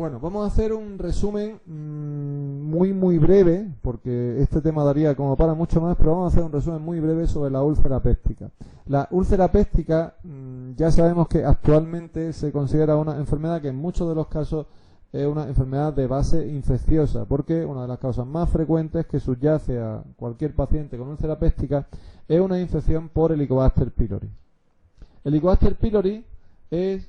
Bueno, vamos a hacer un resumen muy breve, porque este tema daría como para mucho más, pero vamos a hacer un resumen muy breve sobre la úlcera péptica. La úlcera péptica, ya sabemos que actualmente se considera una enfermedad que en muchos de los casos es una enfermedad de base infecciosa, porque una de las causas más frecuentes que subyace a cualquier paciente con úlcera péptica es una infección por Helicobacter pylori. Helicobacter pylori es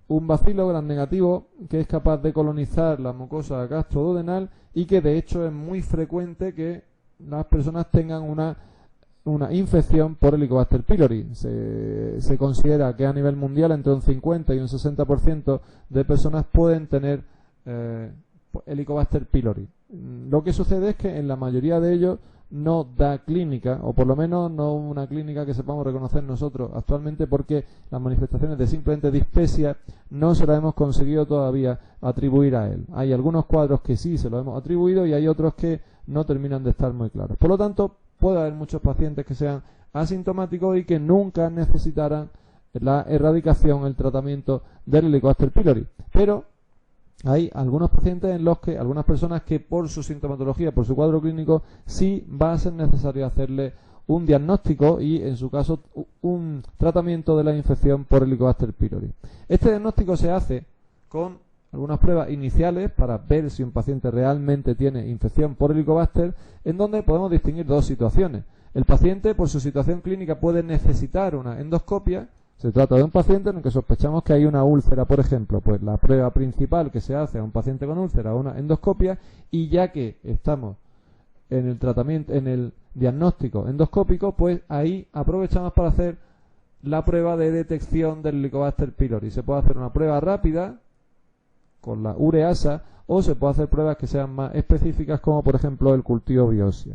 un bacilo gram negativo que es capaz de colonizar la mucosa gastroduodenal y que de hecho es muy frecuente que las personas tengan una infección por Helicobacter pylori. Se considera que a nivel mundial entre un 50 y un 60% de personas pueden tener Helicobacter pylori. Lo que sucede es que en la mayoría de ellos no da clínica, o por lo menos no una clínica que sepamos reconocer nosotros actualmente, porque las manifestaciones de simplemente dispepsia no se las hemos conseguido todavía atribuir a él. Hay algunos cuadros que sí se los hemos atribuido y hay otros que no terminan de estar muy claros. Por lo tanto, puede haber muchos pacientes que sean asintomáticos y que nunca necesitaran la erradicación, el tratamiento del Helicobacter pylori. Pero hay algunos pacientes en los que, algunas personas que por su sintomatología, por su cuadro clínico, sí va a ser necesario hacerle un diagnóstico y, en su caso, un tratamiento de la infección por Helicobacter pylori. Este diagnóstico se hace con algunas pruebas iniciales para ver si un paciente realmente tiene infección por Helicobacter, en donde podemos distinguir dos situaciones. El paciente, por su situación clínica, puede necesitar una endoscopia. Se trata de un paciente en el que sospechamos que hay una úlcera, por ejemplo. Pues la prueba principal que se hace a un paciente con úlcera es una endoscopia, y ya que estamos en el tratamiento, en el diagnóstico endoscópico, pues ahí aprovechamos para hacer la prueba de detección del Helicobacter pylori. Se puede hacer una prueba rápida con la ureasa, o se puede hacer pruebas que sean más específicas, como por ejemplo el cultivo biopsia.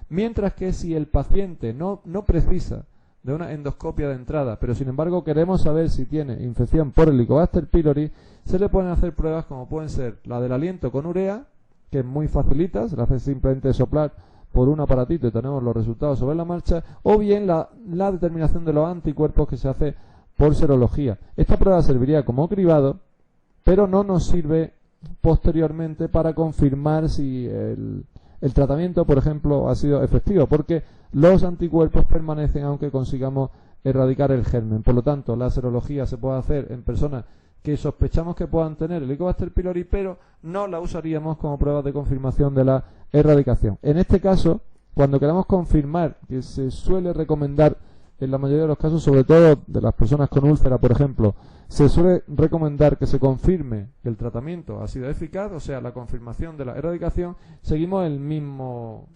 Mientras que si el paciente no precisa de una endoscopia de entrada, pero sin embargo queremos saber si tiene infección por Helicobacter pylori, se le pueden hacer pruebas como pueden ser la del aliento con urea, que es muy facilita, se le hace simplemente soplar por un aparatito y tenemos los resultados sobre la marcha, o bien la determinación de los anticuerpos, que se hace por serología. Esta prueba serviría como cribado, pero no nos sirve posteriormente para confirmar si el tratamiento, por ejemplo, ha sido efectivo, porque los anticuerpos permanecen aunque consigamos erradicar el germen. Por lo tanto, la serología se puede hacer en personas que sospechamos que puedan tener Helicobacter pylori, pero no la usaríamos como prueba de confirmación de la erradicación. En este caso, cuando queramos confirmar, que se suele recomendar en la mayoría de los casos, sobre todo de las personas con úlcera, por ejemplo, se suele recomendar que se confirme que el tratamiento ha sido eficaz, o sea, la confirmación de la erradicación. Seguimos el mismo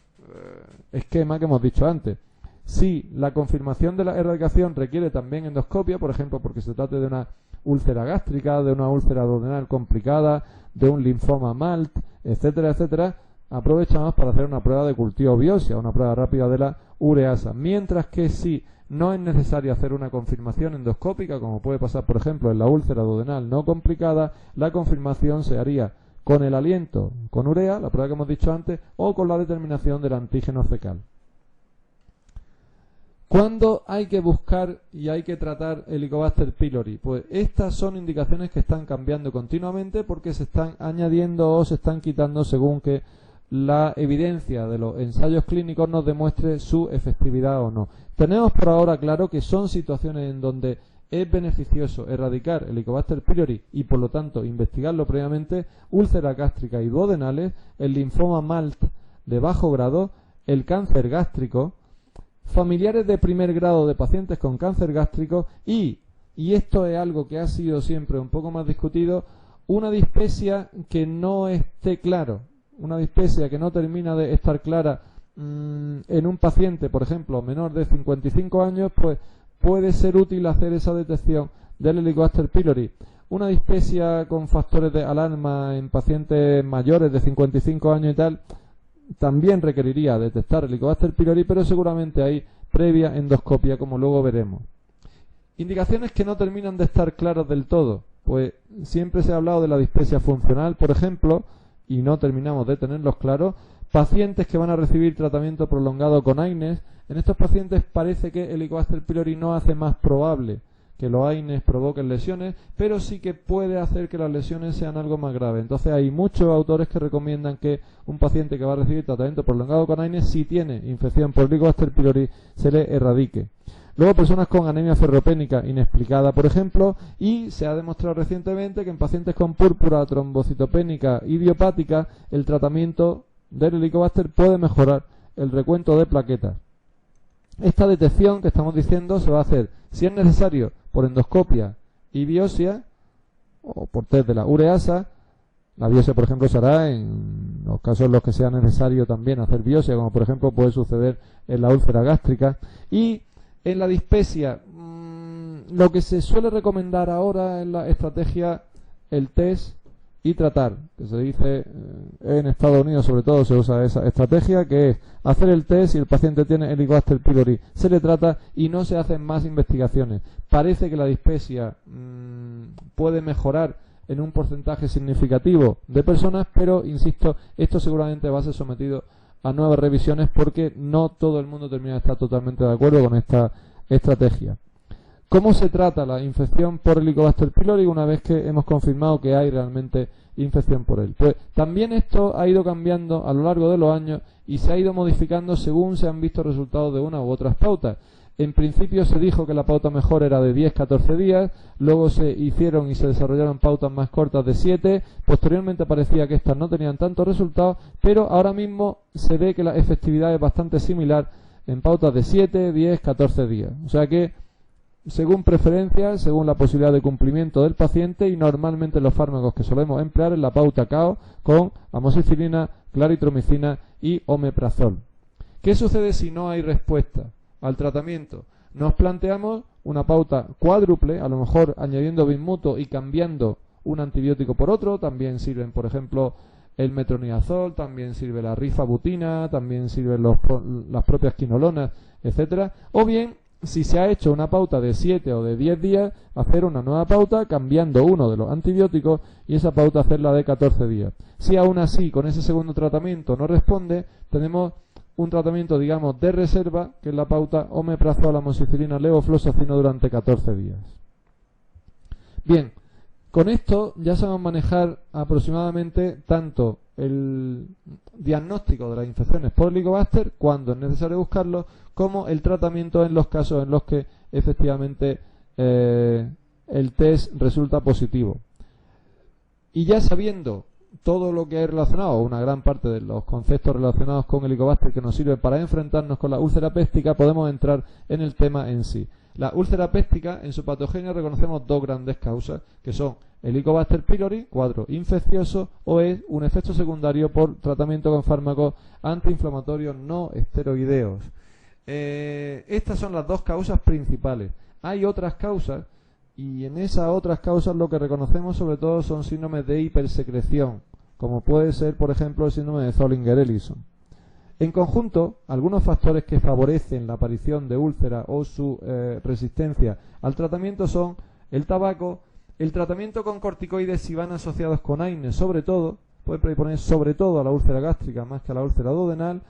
esquema que hemos dicho antes. Si la confirmación de la erradicación requiere también endoscopia, por ejemplo, porque se trate de una úlcera gástrica, de una úlcera duodenal complicada, de un linfoma MALT, etcétera, etcétera, aprovechamos para hacer una prueba de cultivo biopsia, una prueba rápida de la ureasa. Mientras que si no es necesario hacer una confirmación endoscópica, como puede pasar, por ejemplo, en la úlcera duodenal no complicada, la confirmación se haría con el aliento con urea, la prueba que hemos dicho antes, o con la determinación del antígeno fecal. ¿Cuándo hay que buscar y hay que tratar Helicobacter pylori? Pues estas son indicaciones que están cambiando continuamente, porque se están añadiendo o se están quitando según que la evidencia de los ensayos clínicos nos demuestre su efectividad o no. Tenemos por ahora claro que son situaciones en donde es beneficioso erradicar Helicobacter pylori y, por lo tanto, investigarlo previamente: úlceras gástricas y duodenales, el linfoma MALT de bajo grado, el cáncer gástrico, familiares de primer grado de pacientes con cáncer gástrico y esto es algo que ha sido siempre un poco más discutido, una dispepsia que no esté claro, una dispepsia que no termina de estar clara en un paciente, por ejemplo, menor de 55 años, pues puede ser útil hacer esa detección del Helicobacter pylori. Una dispepsia con factores de alarma en pacientes mayores de 55 años y tal, también requeriría detectar Helicobacter pylori, pero seguramente hay previa endoscopia, como luego veremos. Indicaciones que no terminan de estar claras del todo, pues siempre se ha hablado de la dispepsia funcional, por ejemplo, y no terminamos de tenerlos claros. Pacientes que van a recibir tratamiento prolongado con AINES, en estos pacientes parece que el Helicobacter pylori no hace más probable que los AINES provoquen lesiones, pero sí que puede hacer que las lesiones sean algo más graves. Entonces hay muchos autores que recomiendan que un paciente que va a recibir tratamiento prolongado con AINES, si tiene infección por Helicobacter pylori, se le erradique. Luego personas con anemia ferropénica inexplicada, por ejemplo, y se ha demostrado recientemente que en pacientes con púrpura trombocitopénica idiopática el tratamiento del Helicobacter puede mejorar el recuento de plaquetas. Esta detección que estamos diciendo se va a hacer, si es necesario, por endoscopia y biopsia, o por test de la ureasa. La biopsia, por ejemplo, se hará en los casos en los que sea necesario también hacer biopsia, como por ejemplo puede suceder en la úlcera gástrica. Y en la dispepsia, lo que se suele recomendar ahora en la estrategia, el test y tratar, que se dice en Estados Unidos sobre todo se usa esa estrategia, que es hacer el test. Si el paciente tiene Helicobacter pylori, se le trata y no se hacen más investigaciones. Parece que la dispepsia puede mejorar en un porcentaje significativo de personas, pero insisto, esto seguramente va a ser sometido a nuevas revisiones porque no todo el mundo termina de estar totalmente de acuerdo con esta estrategia. ¿Cómo se trata la infección por Helicobacter pylori una vez que hemos confirmado que hay realmente infección por él? Pues también esto ha ido cambiando a lo largo de los años y se ha ido modificando según se han visto resultados de una u otras pautas. En principio se dijo que la pauta mejor era de 10-14 días, luego se hicieron y se desarrollaron pautas más cortas de 7, posteriormente parecía que estas no tenían tantos resultados, pero ahora mismo se ve que la efectividad es bastante similar en pautas de 7, 10, 14 días. O sea que según preferencias, según la posibilidad de cumplimiento del paciente, y normalmente los fármacos que solemos emplear en la pauta CAO con amoxicilina, claritromicina y omeprazol. ¿Qué sucede si no hay respuesta al tratamiento? Nos planteamos una pauta cuádruple, a lo mejor añadiendo bismuto y cambiando un antibiótico por otro. También sirven, por ejemplo, el metronidazol, también sirve la rifabutina, también sirven las propias quinolonas, etcétera. O bien, si se ha hecho una pauta de 7 o de 10 días, hacer una nueva pauta cambiando uno de los antibióticos y esa pauta hacerla de 14 días. Si aún así con ese segundo tratamiento no responde, tenemos un tratamiento, digamos, de reserva, que es la pauta omeprazol, amoxicilina, levofloxacino durante 14 días. Bien, con esto ya sabemos manejar aproximadamente tanto el diagnóstico de las infecciones por Helicobacter, cuando es necesario buscarlo, como el tratamiento en los casos en los que efectivamente el test resulta positivo. Y ya sabiendo todo lo que hay relacionado, una gran parte de los conceptos relacionados con Helicobacter que nos sirven para enfrentarnos con la úlcera péptica, podemos entrar en el tema en sí. La úlcera péptica, en su patogenia reconocemos dos grandes causas, que son Helicobacter pylori, cuadro infeccioso, o es un efecto secundario por tratamiento con fármacos antiinflamatorios no esteroideos. Estas son las dos causas principales. Hay otras causas, y en esas otras causas lo que reconocemos sobre todo son síndromes de hipersecreción, como puede ser, por ejemplo, el síndrome de Zollinger-Ellison. En conjunto, algunos factores que favorecen la aparición de úlcera o su resistencia al tratamiento son el tabaco, el tratamiento con corticoides si van asociados con AINES, sobre todo, puede predisponer sobre todo a la úlcera gástrica más que a la úlcera duodenal,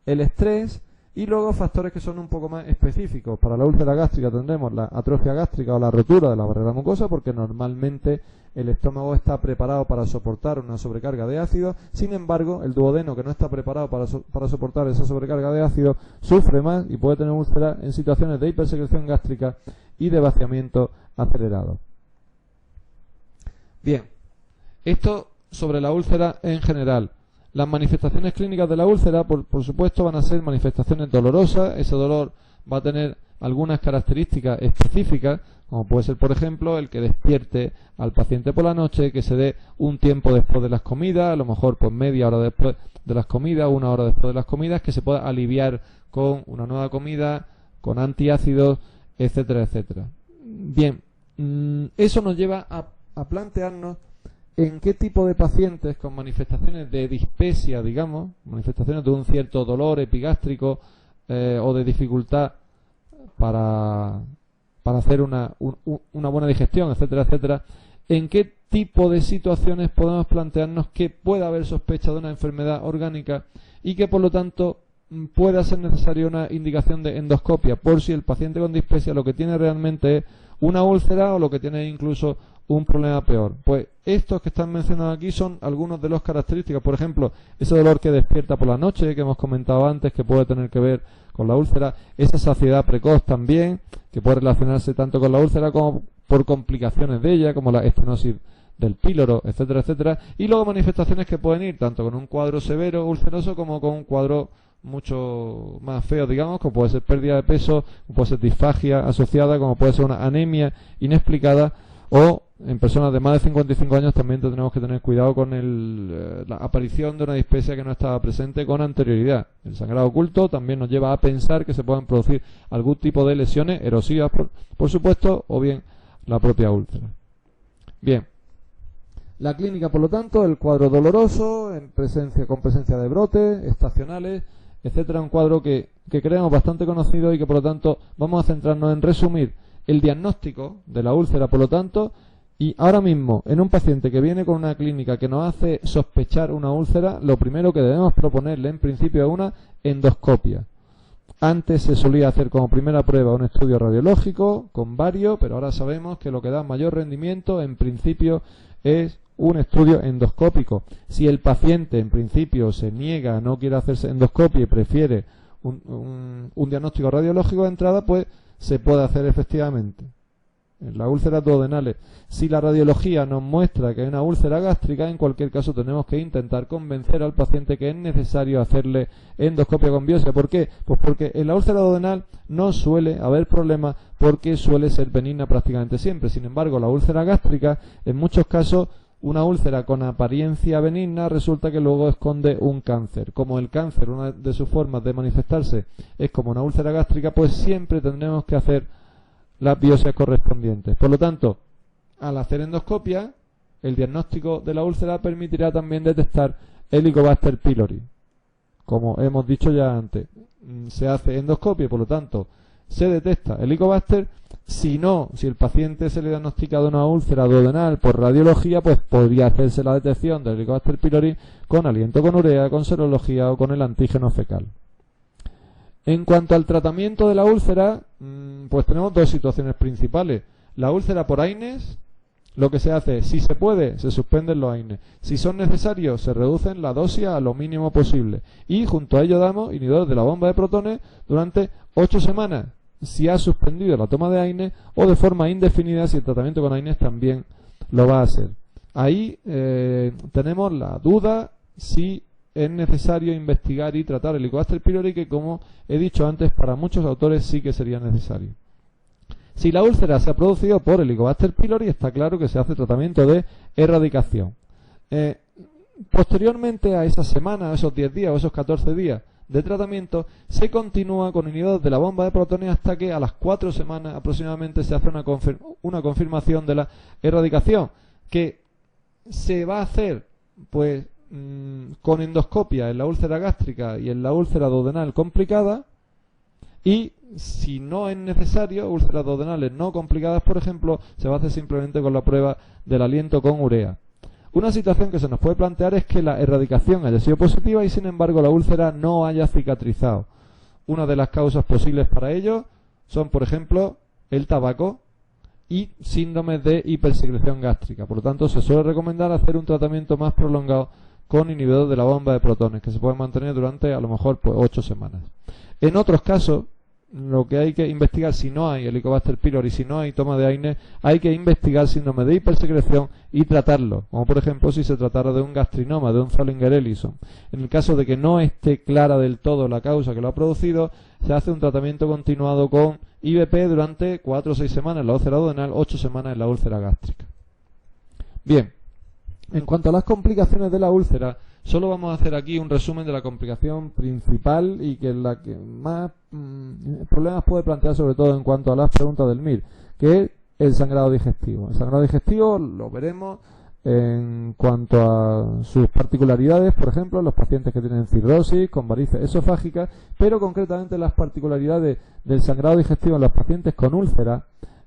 el estrés, y luego factores que son un poco más específicos. Para la úlcera gástrica tendremos la atrofia gástrica o la rotura de la barrera mucosa, porque normalmente el estómago está preparado para soportar una sobrecarga de ácido. Sin embargo, el duodeno, que no está preparado para soportar esa sobrecarga de ácido, sufre más y puede tener úlcera en situaciones de hipersecreción gástrica y de vaciamiento acelerado. Bien, esto sobre la úlcera en general. Las manifestaciones clínicas de la úlcera, por supuesto, van a ser manifestaciones dolorosas. Ese dolor va a tener algunas características específicas, como puede ser, por ejemplo, el que despierte al paciente por la noche, que se dé un tiempo después de las comidas, a lo mejor pues media hora después de las comidas, una hora después de las comidas, que se pueda aliviar con una nueva comida, con antiácidos, etcétera, etcétera. Bien, eso nos lleva a plantearnos en qué tipo de pacientes con manifestaciones de dispepsia, digamos, manifestaciones de un cierto dolor epigástrico o de dificultad para hacer una buena digestión, etcétera, etcétera, en qué tipo de situaciones podemos plantearnos que pueda haber sospecha de una enfermedad orgánica y que por lo tanto pueda ser necesaria una indicación de endoscopia, por si el paciente con dispepsia lo que tiene realmente es una úlcera o lo que tiene incluso un problema peor. Pues estos que están mencionados aquí son algunos de las características. Por ejemplo, ese dolor que despierta por la noche, que hemos comentado antes, que puede tener que ver con la úlcera, esa saciedad precoz también, que puede relacionarse tanto con la úlcera como por complicaciones de ella, como la estenosis del píloro, etcétera, etcétera, y luego manifestaciones que pueden ir tanto con un cuadro severo ulceroso como con un cuadro mucho más feo, digamos, como puede ser pérdida de peso, como puede ser disfagia asociada, como puede ser una anemia inexplicada, o en personas de más de 55 años también tenemos que tener cuidado con la aparición de una dispepsia que no estaba presente con anterioridad. El sangrado oculto también nos lleva a pensar que se pueden producir algún tipo de lesiones erosivas, por supuesto, o bien la propia úlcera. Bien. La clínica, por lo tanto, el cuadro doloroso, con presencia de brotes estacionales, etcétera, un cuadro que creemos bastante conocido y que, por lo tanto, vamos a centrarnos en resumir el diagnóstico de la úlcera, por lo tanto, y ahora mismo, en un paciente que viene con una clínica que nos hace sospechar una úlcera, lo primero que debemos proponerle, en principio, es una endoscopia. Antes se solía hacer como primera prueba un estudio radiológico con bario, pero ahora sabemos que lo que da mayor rendimiento, en principio, es un estudio endoscópico. Si el paciente, en principio, se niega, no quiere hacerse endoscopia y prefiere un diagnóstico radiológico de entrada, pues se puede hacer efectivamente. En las úlceras duodenales, si la radiología nos muestra que hay una úlcera gástrica, en cualquier caso tenemos que intentar convencer al paciente que es necesario hacerle endoscopia con biopsia. ¿Por qué? Pues porque en la úlcera duodenal no suele haber problemas porque suele ser benigna prácticamente siempre. Sin embargo, la úlcera gástrica, en muchos casos, una úlcera con apariencia benigna resulta que luego esconde un cáncer. Como el cáncer, una de sus formas de manifestarse es como una úlcera gástrica, pues siempre tendremos que hacer las biopsias correspondientes. Por lo tanto, al hacer endoscopia, el diagnóstico de la úlcera permitirá también detectar Helicobacter pylori. Como hemos dicho ya antes, se hace endoscopia, por lo tanto, se detecta Helicobacter. Si el paciente se le ha diagnosticado una úlcera duodenal por radiología, pues podría hacerse la detección del Helicobacter pylori con aliento con urea, con serología o con el antígeno fecal. En cuanto al tratamiento de la úlcera, pues tenemos dos situaciones principales. La úlcera por AINES, lo que se hace, si se puede, se suspenden los AINES. Si son necesarios, se reducen la dosis a lo mínimo posible. Y junto a ello damos inhibidores de la bomba de protones durante 8 semanas, si ha suspendido la toma de AINES, o de forma indefinida si el tratamiento con AINES también lo va a hacer. Ahí tenemos la duda si es necesario investigar y tratar el Helicobacter pylori, que, como he dicho antes, para muchos autores sí que sería necesario. Si la úlcera se ha producido por Helicobacter pylori, está claro que se hace tratamiento de erradicación. Posteriormente a esa semana, a esos 10 días o esos 14 días de tratamiento, se continúa con inhibidores de la bomba de protones hasta que a las 4 semanas aproximadamente se hace una confirmación de la erradicación, que se va a hacer pues con endoscopia en la úlcera gástrica y en la úlcera duodenal complicada, y si no es necesario, úlceras duodenales no complicadas, por ejemplo, se va a hacer simplemente con la prueba del aliento con urea. Una situación que se nos puede plantear es que la erradicación haya sido positiva y sin embargo la úlcera no haya cicatrizado. Una de las causas posibles para ello son, por ejemplo, el tabaco y síndromes de hipersecreción gástrica. Por lo tanto, se suele recomendar hacer un tratamiento más prolongado con inhibidor de la bomba de protones, que se puede mantener durante a lo mejor 8 semanas. En otros casos, lo que hay que investigar, si no hay Helicobacter pylori, si no hay toma de AINES, hay que investigar síndrome de hipersecreción y tratarlo, como por ejemplo si se tratara de un gastrinoma, de un Zollinger-Ellison. En el caso de que no esté clara del todo la causa que lo ha producido, se hace un tratamiento continuado con IVP durante 4 o 6 semanas en la úlcera duodenal, 8 semanas en la úlcera gástrica. Bien, en cuanto a las complicaciones de la úlcera, solo vamos a hacer aquí un resumen de la complicación principal y que es la que más problemas puede plantear, sobre todo en cuanto a las preguntas del MIR, que es el sangrado digestivo. El sangrado digestivo lo veremos en cuanto a sus particularidades, por ejemplo, en los pacientes que tienen cirrosis, con varices esofágicas, pero concretamente las particularidades del sangrado digestivo en los pacientes con úlcera.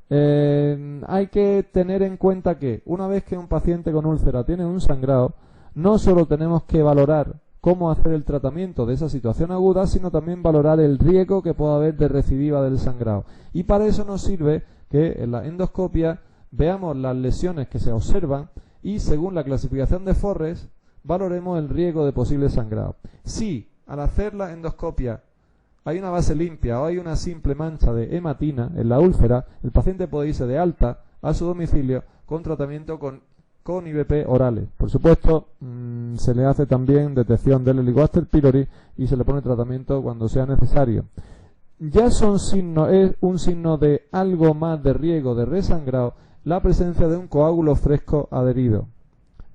Hay que tener en cuenta que una vez que un paciente con úlcera tiene un sangrado, no solo tenemos que valorar cómo hacer el tratamiento de esa situación aguda, sino también valorar el riesgo que pueda haber de recidiva del sangrado. Y para eso nos sirve que en la endoscopia veamos las lesiones que se observan y según la clasificación de Forres valoremos el riesgo de posible sangrado. Si al hacer la endoscopia hay una base limpia o hay una simple mancha de hematina en la úlcera, el paciente puede irse de alta a su domicilio con tratamiento con IVP orales. Por supuesto, se le hace también detección del Helicobacter pylori y se le pone tratamiento cuando sea necesario. Ya es un signo de algo más de riesgo de resangrado la presencia de un coágulo fresco adherido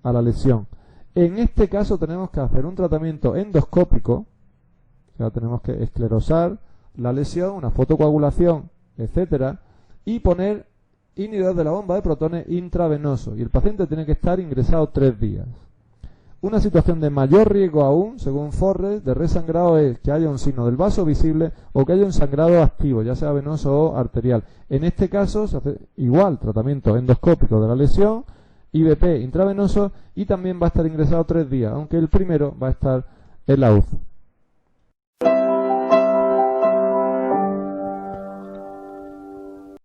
a la lesión. En este caso tenemos que hacer un tratamiento endoscópico, o sea, tenemos que esclerosar la lesión, una fotocoagulación, etcétera, y poner inhibidor de la bomba de protones intravenoso. Y el paciente tiene que estar ingresado 3 días. Una situación de mayor riesgo aún, según Forres, de resangrado es que haya un signo del vaso visible o que haya un sangrado activo, ya sea venoso o arterial. En este caso se hace igual tratamiento endoscópico de la lesión, IVP intravenoso y también va a estar ingresado 3 días, aunque el primero va a estar en la UCI.